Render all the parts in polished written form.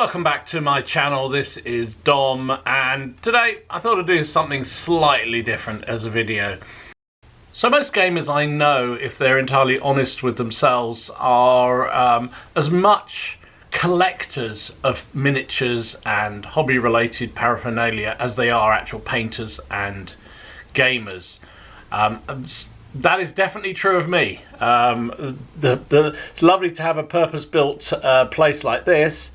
Welcome back to my channel. This is Dom, and today I thought I'd do something slightly different as a video. So most gamers I know, if they're entirely honest with themselves, are as much collectors of miniatures and hobby related paraphernalia as they are actual painters and gamers. That is definitely true of me. It's lovely to have a purpose-built place like this,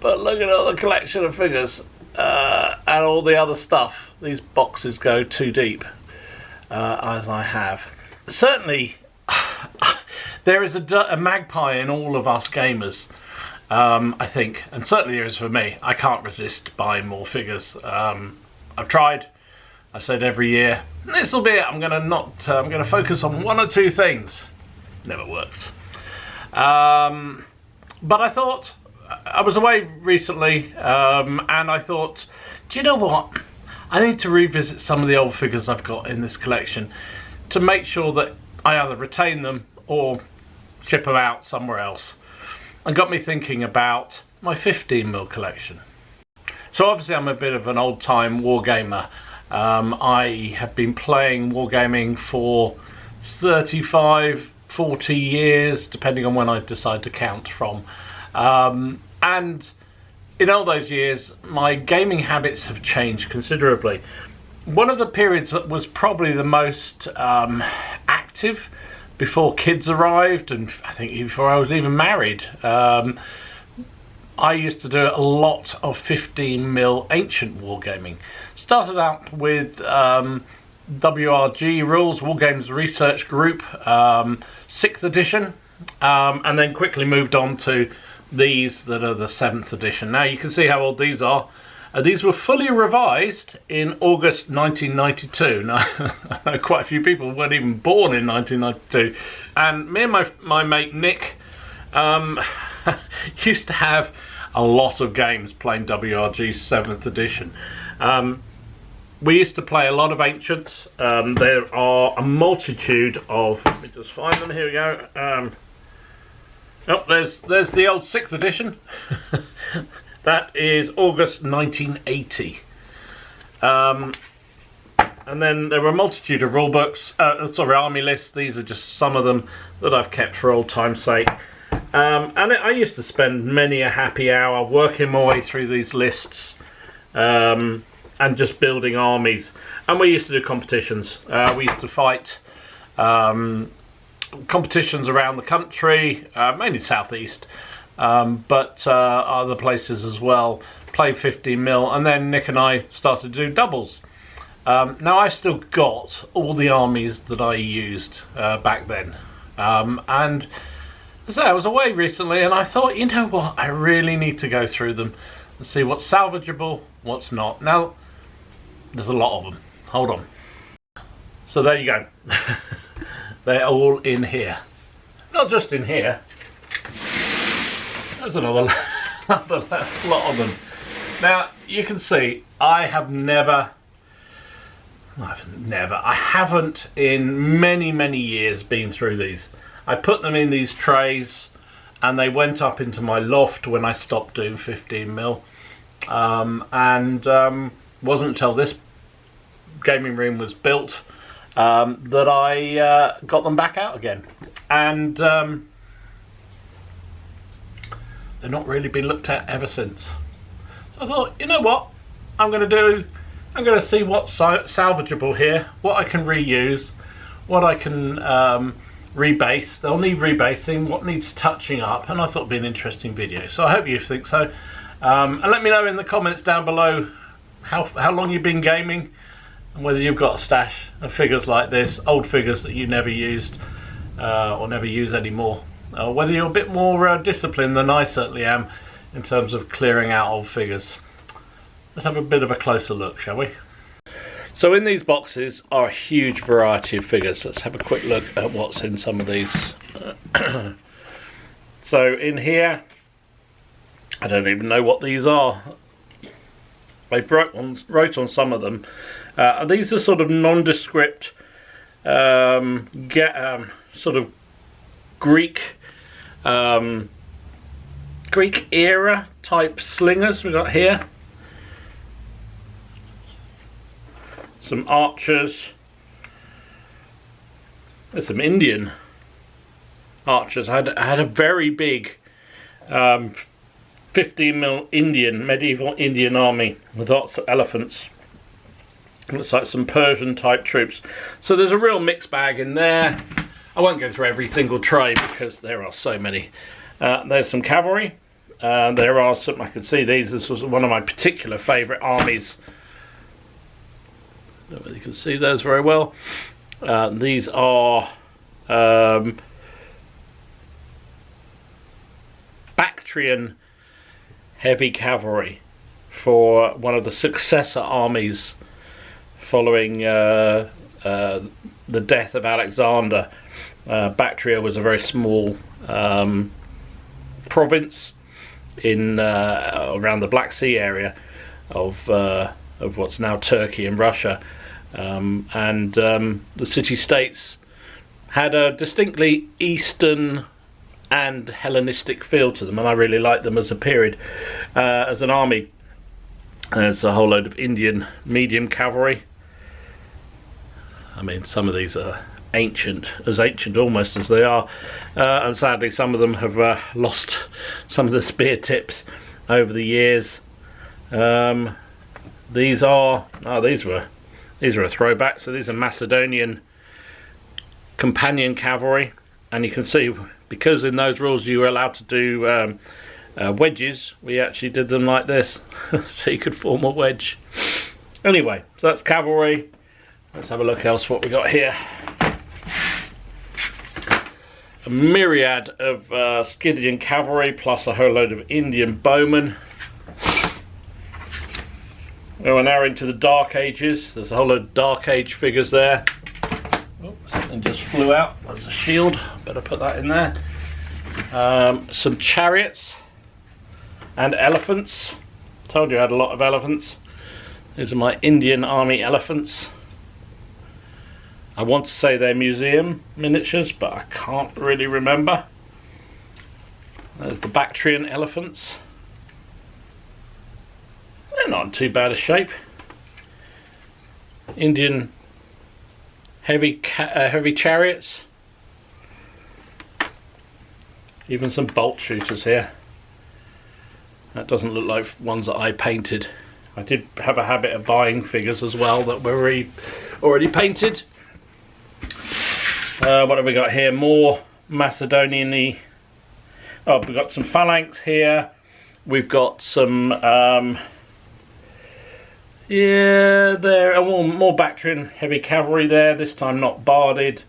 but look at all the collection of figures and all the other stuff. These boxes go too deep, as I have. Certainly, there is a magpie in all of us gamers, I think, and certainly there is for me. I can't resist buying more figures. I've tried. I said every year, this will be it. I'm gonna focus on one or two things. Never works. But I thought, I was away recently, and I thought, do you know what? I need to revisit some of the old figures I've got in this collection to make sure that I either retain them or ship them out somewhere else. And got me thinking about my 15mm collection. So obviously I'm a bit of an old-time wargamer. I have been playing Wargaming for 35, 40 years, depending on when I decide to count from. And in all those years, my gaming habits have changed considerably. One of the periods that was probably the most active before kids arrived, and I think before I was even married, I used to do a lot of 15mm ancient wargaming. Started out with WRG Rules, Wargames Research Group, 6th edition, and then quickly moved on to these that are the 7th edition. Now you can see how old these are. These were fully revised in August 1992. Now, I know quite a few people weren't even born in 1992. And me and my mate Nick used to have a lot of games playing WRG 7th edition. We used to play a lot of ancients. There are a multitude of, let me just find them, here we go. Oh, there's the old 6th edition. That is August 1980. And then there were a multitude of rule books, army lists. These are just some of them that I've kept for old time's sake. I used to spend many a happy hour working my way through these lists and just building armies. And we used to do competitions. We used to fight competitions around the country, mainly southeast, but other places as well. Played 15mm, and then Nick and I started to do doubles. Now I've still got all the armies that I used back then, and so I was away recently and I thought, you know what, I really need to go through them and see what's salvageable, what's not. Now there's a lot of them. Hold on. So there you go. They're all in here. Not just in here. There's another lot of them. Now you can see I haven't in many years been through these. I put them in these trays and they went up into my loft when I stopped doing 15mm. Wasn't until this gaming room was built that I got them back out again. And they've not really been looked at ever since. So I thought, you know what, I'm going to see what's salvageable here, what I can reuse, what I can rebase. They'll need rebasing, what needs touching up, and I thought it'd be an interesting video. So I hope you think so. And let me know in the comments down below how long you've been gaming, and whether you've got a stash of figures like this, old figures that you never used or never use anymore. Whether you're a bit more disciplined than I certainly am in terms of clearing out old figures. Let's have a bit of a closer look, shall we? So in these boxes are a huge variety of figures. Let's have a quick look at what's in some of these. So in here, I don't even know what these are. I wrote on some of them. These are sort of nondescript, sort of Greek Greek era type slingers we got here. Some archers. There's some Indian archers. I had a very big 15mm Indian, medieval Indian army with lots of elephants. Looks like some Persian type troops. So there's a real mixed bag in there. I won't go through every single tray because there are so many. There's some cavalry. There are some, I can see these. This was one of my particular favourite armies. I don't know if you can see those very well. These are Bactrian heavy cavalry for one of the successor armies following the death of Alexander. Bactria was a very small province in around the Black Sea area of what's now Turkey and Russia, and the city-states had a distinctly Eastern and Hellenistic feel to them, and I really liked them as a period, as an army. There's a whole load of Indian medium cavalry. I mean, some of these are ancient almost as they are, and sadly some of them have lost some of the spear tips over the years. These were a throwback. So these are Macedonian companion cavalry, and you can see, because in those rules you were allowed to do wedges, we actually did them like this so you could form a wedge. Anyway, so that's cavalry. Let's have a look else what we got here. A myriad of Scythian cavalry plus a whole load of Indian bowmen. We're now into the Dark Ages. There's a whole load of Dark Age figures there. Oh, something just flew out. There's a shield. Better put that in there. Some chariots and elephants. Told you I had a lot of elephants. These are my Indian Army elephants. I want to say they're museum miniatures, but I can't really remember. There's the Bactrian elephants. They're not in too bad a shape. Indian heavy chariots. Even some bolt shooters here. That doesn't look like ones that I painted. I did have a habit of buying figures as well that were already painted. What have we got here? More Macedonian-y. Oh, we've got some phalanx here. We've got some there are more Bactrian heavy cavalry there, this time not barded.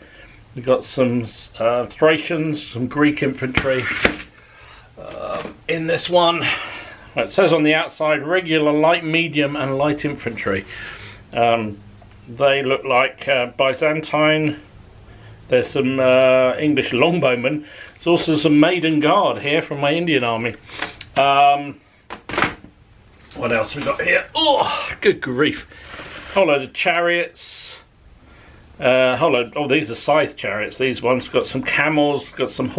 We've got some Thracians, some Greek infantry in this one. It says on the outside regular, light, medium and light infantry. They look like Byzantine. There's some English longbowmen. There's also some Maiden Guard here from my Indian army. What else we got here? Oh, good grief. Whole load of chariots. Oh, these are scythe chariots. These ones got some camels, got some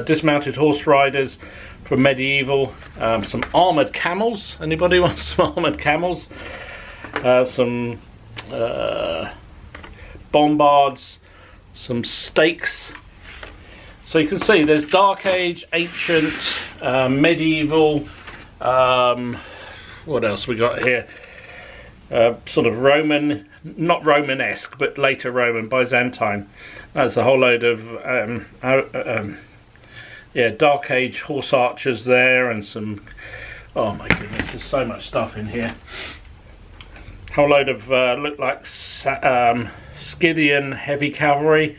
dismounted horse riders from medieval. Some armoured camels. Anybody want some armoured camels? Some bombards. Some stakes. So you can see there's Dark Age, ancient, medieval. What else we got here? Sort of Roman, not Romanesque, but later Roman, Byzantine. That's a whole load of Dark Age horse archers there, and some. Oh my goodness, there's so much stuff in here. Whole load of look like Scythian heavy cavalry,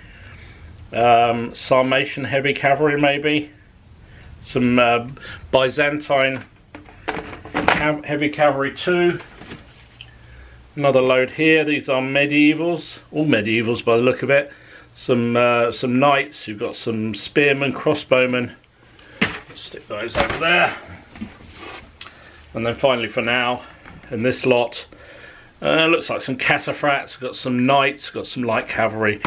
Sarmatian heavy cavalry maybe, some Byzantine heavy cavalry too. Another load here. These are medievals, all medievals by the look of it. Some knights. You've got some spearmen, crossbowmen. Stick those over there. And then finally, for now, in this lot, looks like some cataphracts. Got some knights. Got some light cavalry.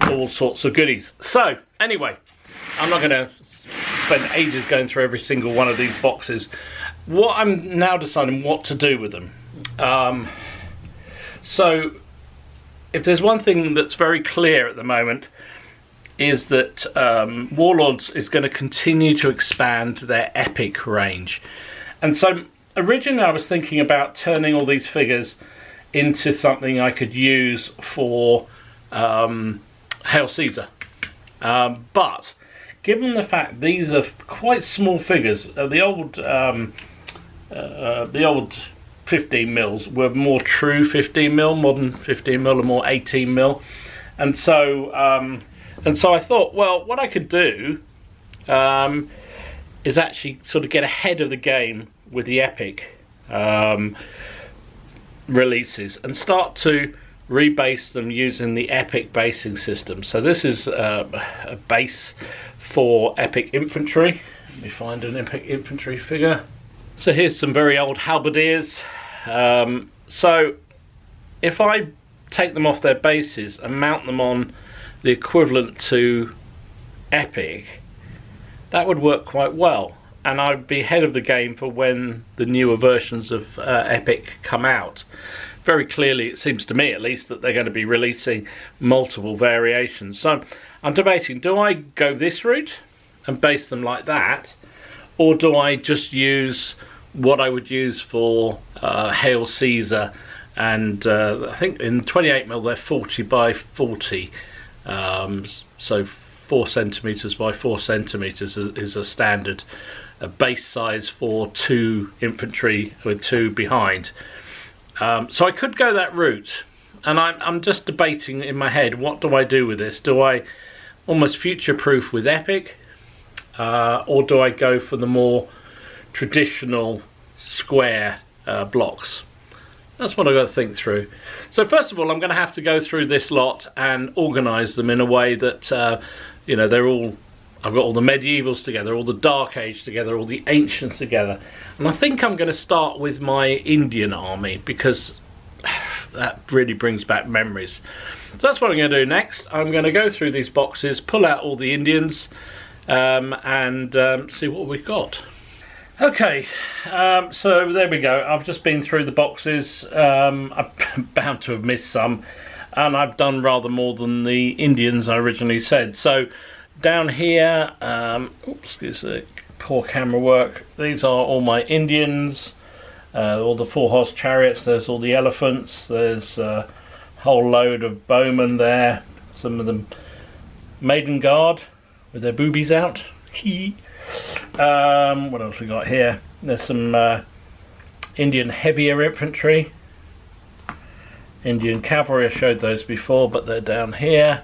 All sorts of goodies. So anyway, I'm not going to spend ages going through every single one of these boxes. What I'm now deciding what to do with them. So if there's one thing that's very clear at the moment, is that Warlords is going to continue to expand their epic range. And so originally I was thinking about turning all these figures into something I could use for Hail Caesar. But given the fact these are quite small figures, the old 15 mils were more true 15 mil, modern 15 mil are more 18 mil, and so I thought, well, what I could do is actually sort of get ahead of the game with the epic releases and start to rebase them using the epic basing system. So this is a base for epic infantry. Let me find an epic infantry figure. So here's some very old halberdiers. So if I take them off their bases and mount them on the equivalent to epic, that would work quite well, and I'd be ahead of the game for when the newer versions of epic come out. Very clearly, it seems to me at least, that they're going to be releasing multiple variations. So I'm debating, do I go this route and base them like that, or do I just use what I would use for Hail Caesar? And I think in 28mm they're 40 by 40, so 4 centimeters by 4 centimeters is a standard base size for 2 infantry with 2 behind. So I could go that route, and I'm just debating in my head, what do I do with this? Do I almost future-proof with epic, or do I go for the more traditional square blocks? That's what I've got to think through. So first of all, I'm going to have to go through this lot and organise them in a way that you know, they're all, I've got all the medievals together, all the Dark Age together, all the ancients together. And I think I'm going to start with my Indian army, because that really brings back memories. So that's what I'm going to do next. I'm going to go through these boxes, pull out all the Indians, and see what we've got. Okay, so there we go. I've just been through the boxes. I'm bound to have missed some, and I've done rather more than the Indians I originally said. So down here, oops, excuse the poor camera work, these are all my Indians, all the 4-horse chariots. There's all the elephants, there's a whole load of bowmen there, some of them maiden guard with their boobies out. What else we got here? There's some Indian heavier infantry, Indian cavalry. I showed those before, but they're down here.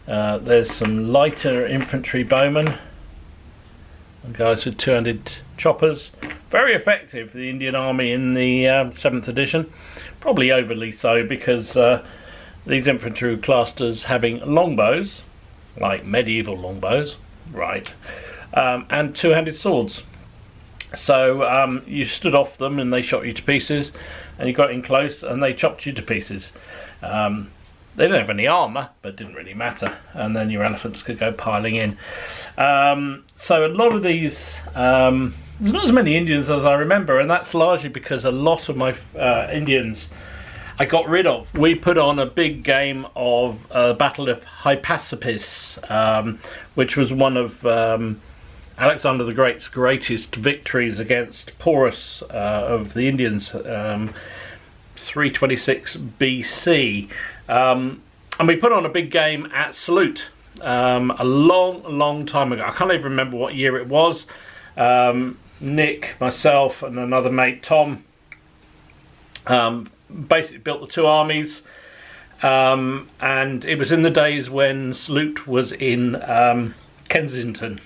There's some lighter infantry bowmen and guys with 200 choppers. Very effective, the Indian army in the 7th edition. Probably overly so, because these infantry were classed as having longbows, like medieval longbows, right? And 2-handed swords. So you stood off them and they shot you to pieces, and you got in close and they chopped you to pieces. They didn't have any armour, but it didn't really matter, and then your elephants could go piling in. So a lot of these, there's not as many Indians as I remember, and that's largely because a lot of my Indians I got rid of. We put on a big game of Battle of Hypaspis, which was one of Alexander the Great's greatest victories against Porus of the Indians, 326 BC. And we put on a big game at Salute a long time ago. I can't even remember what year it was. Nick, myself and another mate, Tom, basically built the 2 armies, and it was in the days when Salute was in Kensington,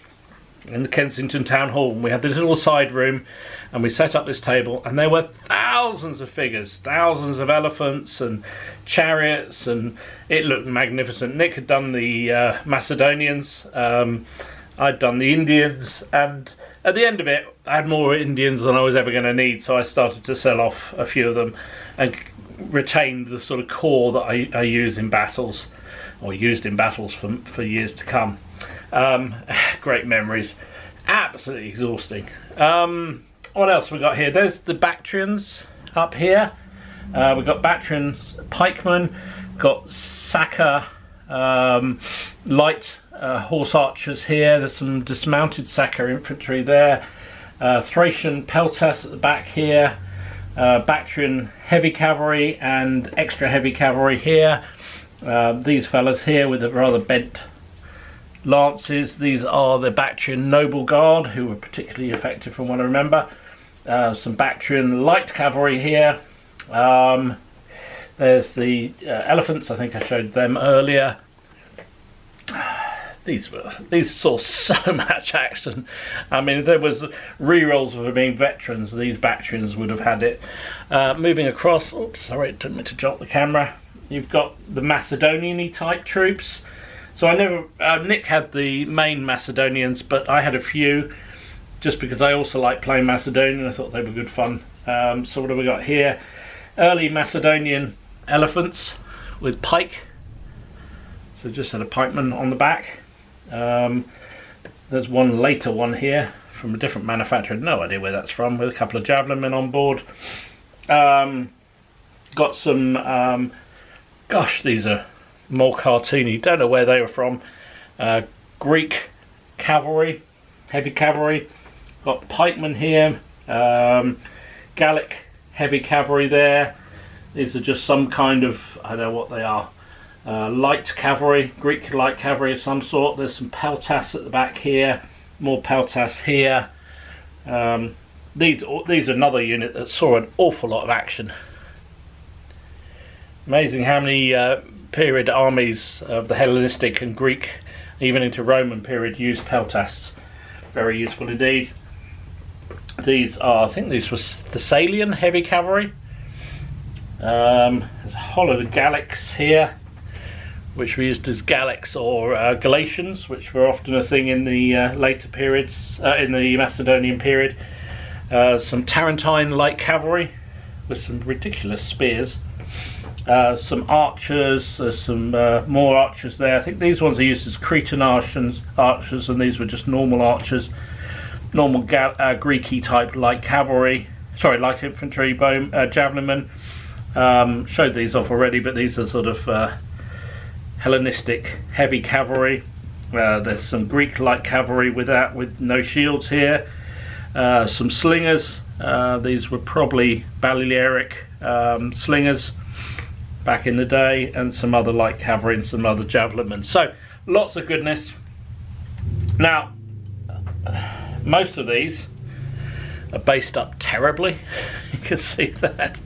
in the Kensington Town Hall, and we had this little side room, and we set up this table, and there were thousands of figures, thousands of elephants and chariots, and it looked magnificent. Nick had done the Macedonians, I'd done the Indians, and at the end of it I had more Indians than I was ever going to need, so I started to sell off a few of them and retained the sort of core that I use in battles, or used in battles for years to come. Great memories. absolutely exhausting. What else we got here? There's the Bactrians up here. We've got Bactrian pikemen, got Saka light horse archers here. There's some dismounted Saka infantry there. Thracian peltasts at the back here. Bactrian heavy cavalry and extra heavy cavalry here. These fellas here with the rather bent lances, these are the Bactrian noble guard, who were particularly effective from what I remember. Some Bactrian light cavalry here. There's the elephants, I think I showed them earlier. These saw so much action. I mean, if there was re-rolls of them being veterans, these Bactrians would have had it. Moving across, oops, sorry, didn't mean to jolt the camera. You've got the Macedonian-y type troops. So I never, Nick had the main Macedonians, but I had a few, just because I also like playing Macedonian. I thought they were good fun. So what have we got here? Early Macedonian elephants with pike. So just had a pikeman on the back. There's one later one here from a different manufacturer, no idea where that's from, with a couple of javelin men on board. Got some, gosh, these are more cartoony, don't know where they were from. Greek cavalry, heavy cavalry. Got pikemen here, Gallic heavy cavalry there. These are just some kind of, I don't know what they are. Light cavalry, Greek light cavalry of some sort. There's some peltasts at the back here, more peltasts here. These are another unit that saw an awful lot of action. Amazing how many period armies of the Hellenistic and Greek, even into Roman period, used peltasts. Very useful indeed. These are, I think these were Thessalian heavy cavalry. There's a whole lot of Gallics here, which were used as Gallics or Galatians, which were often a thing in the later periods, in the Macedonian period. Some Tarentine light cavalry with some ridiculous spears. Some archers, there's some more archers there. I think these ones are used as Cretan archers, and these were just normal archers. Normal Greeky type light cavalry, sorry, light infantry, javelin men. Showed these off already, but these are sort of Hellenistic heavy cavalry. There's some Greek light cavalry with no shields here. Some slingers. These were probably Balearic slingers back in the day, and some other light cavalry and some other javelin men. So lots of goodness. Now, most of these are based up terribly. You can see that.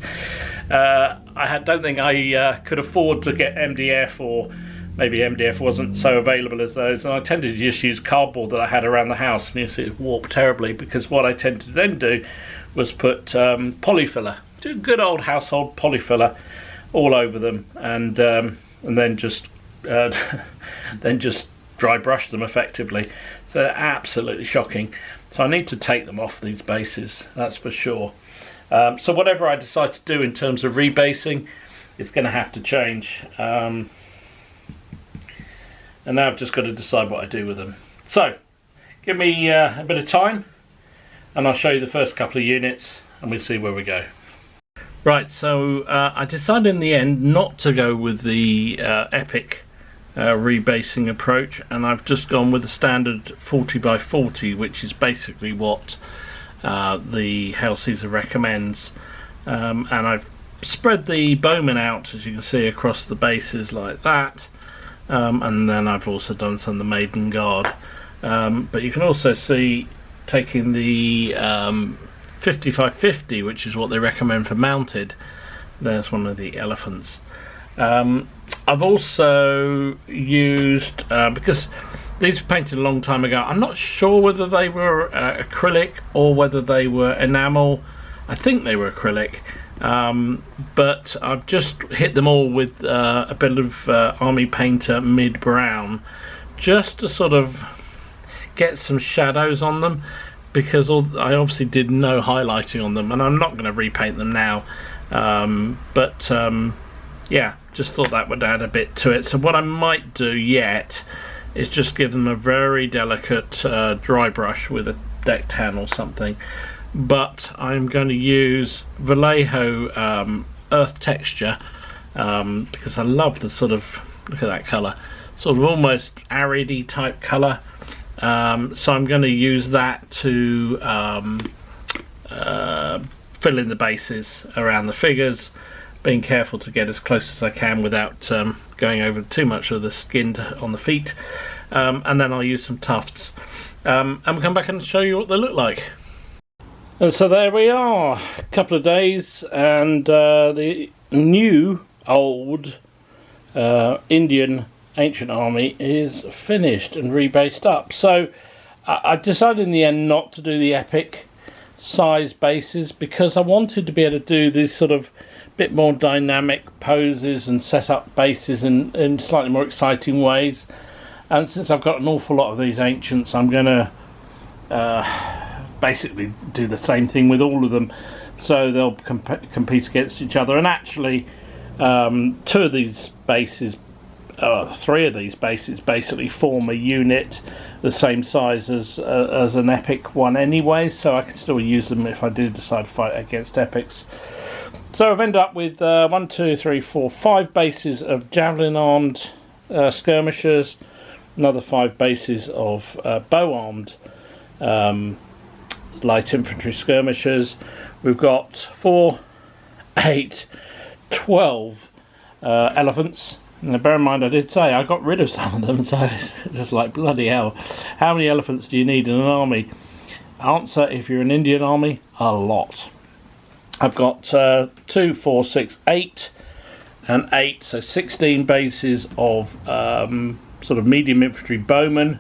Don't think I could afford to get MDF, or maybe MDF wasn't so available as those, and I tended to just use cardboard that I had around the house, and you see it warped terribly, because what I tended to then do was put polyfiller, good old household polyfiller, all over them, and then just dry brush them effectively. So they're absolutely shocking. So I need to take them off these bases, that's for sure. So whatever I decide to do in terms of rebasing, it's going to have to change. And now I've just got to decide what I do with them. So give me a bit of time, and I'll show you the first couple of units, and we'll see where we go. Right, so I decided in the end not to go with the epic rebasing approach, and I've just gone with the standard 40 by 40, which is basically what the Hail Caesar recommends, and I've spread the bowmen out, as you can see, across the bases like that, and then I've also done some of the maiden guard, but you can also see taking the 55-50, which is what they recommend for mounted. There's one of the elephants. I've also used, because these were painted a long time ago, I'm not sure whether they were acrylic or whether they were enamel. I think they were acrylic, but I've just hit them all with a bit of Army Painter mid brown, just to sort of get some shadows on them, because I obviously did no highlighting on them, and I'm not going to repaint them now, yeah, just thought that would add a bit to it. So what I might do yet is just give them a very delicate dry brush with a deck tan or something. But I'm going to use Vallejo earth texture because I love the sort of, look at that colour, sort of almost aridy type colour. So I'm going to use that to fill in the bases around the figures, being careful to get as close as I can without going over too much of the skin on the feet. And then I'll use some tufts. And we'll come back and show you what they look like. And so there we are, a couple of days, and the new old Indian ancient army is finished and rebased up. So I decided in the end not to do the epic size bases because I wanted to be able to do these sort of bit more dynamic poses and set up bases in slightly more exciting ways. And since I've got an awful lot of these ancients, I'm going to basically do the same thing with all of them, so they'll compete against each other. And actually three of these bases basically form a unit the same size as an epic one anyway, so I can still use them if I do decide to fight against epics. So I've ended up with 5 bases of javelin armed skirmishers, another 5 bases of bow armed light infantry skirmishers. We've got 4, 8, 12 elephants. Now bear in mind, I did say I got rid of some of them, so it's just like, bloody hell, how many elephants do you need in an army? Answer, if you're an Indian army, a lot. I've got 2, 4, 6, 8 and 8, so 16 bases of sort of medium infantry bowmen.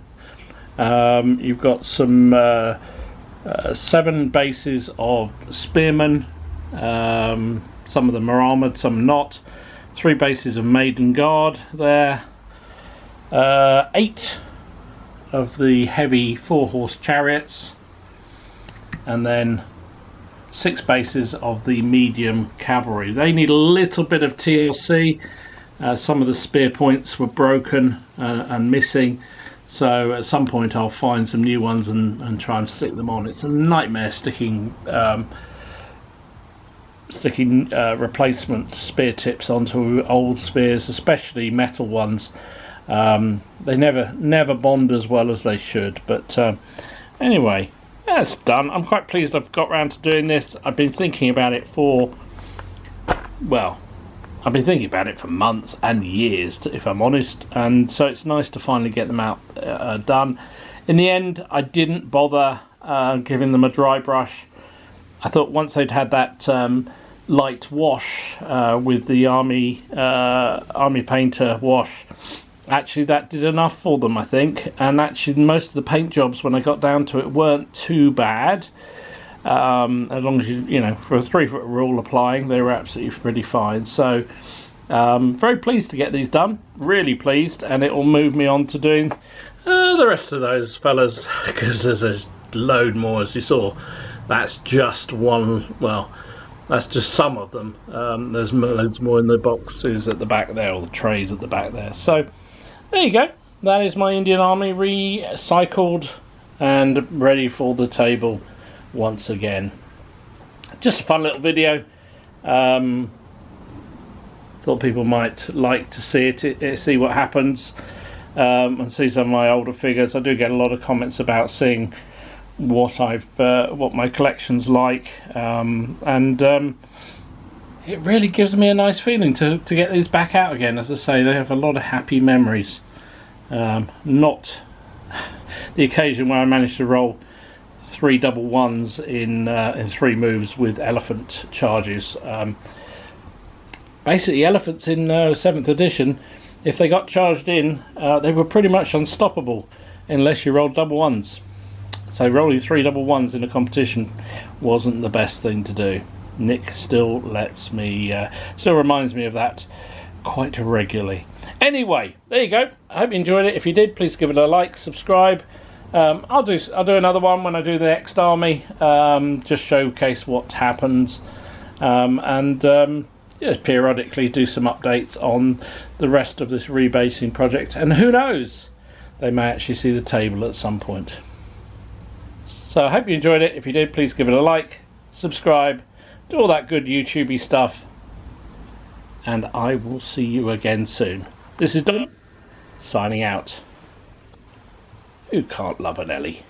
You've got some 7 bases of spearmen. Some of them are armoured, some not. 3 bases of maiden guard there. 8 of the heavy 4-horse chariots, and then 6 bases of the medium cavalry. They need a little bit of TLC. Some of the spear points were broken and missing, so at some point I'll find some new ones and try and stick them on. It's a nightmare sticking replacement spear tips onto old spears, especially metal ones. They never bond as well as they should, but anyway, that's done. I'm quite pleased I've got around to doing this. I've been thinking about it for months and years, if I'm honest, and so it's nice to finally get them out done. In the end, I didn't bother giving them a dry brush. I thought once they'd had that light wash with the army painter wash, actually that did enough for them, I think. And actually most of the paint jobs, when I got down to it, weren't too bad. As long as you know, for a 3-foot rule applying, they were absolutely pretty fine. So very pleased to get these done, really pleased, and it will move me on to doing the rest of those fellas, because there's a load more, as you saw. That's just one, well, that's just some of them. There's loads more in the boxes at the back there, or the trays at the back there. So there you go, that is my Indian army recycled and ready for the table once again. Just a fun little video. Thought people might like to see it, see what happens, and see some of my older figures. I do get a lot of comments about seeing what my collection's like, and it really gives me a nice feeling to get these back out again. As I say, they have a lot of happy memories. Not the occasion where I managed to roll 3 double ones in 3 moves with elephant charges. Basically, elephants in 7th edition, if they got charged in, they were pretty much unstoppable unless you rolled double ones. So rolling 3 double ones in a competition wasn't the best thing to do. Nick still reminds me of that quite regularly. Anyway, there you go. I hope you enjoyed it. If you did, please give it a like, subscribe. I'll do another one when I do the next army, just showcase what happens, and periodically do some updates on the rest of this rebasing project. And who knows, they may actually see the table at some point. So I hope you enjoyed it. If you did, please give it a like, subscribe, do all that good YouTubey stuff, and I will see you again soon. This is Don, signing out. Who can't love an Ellie?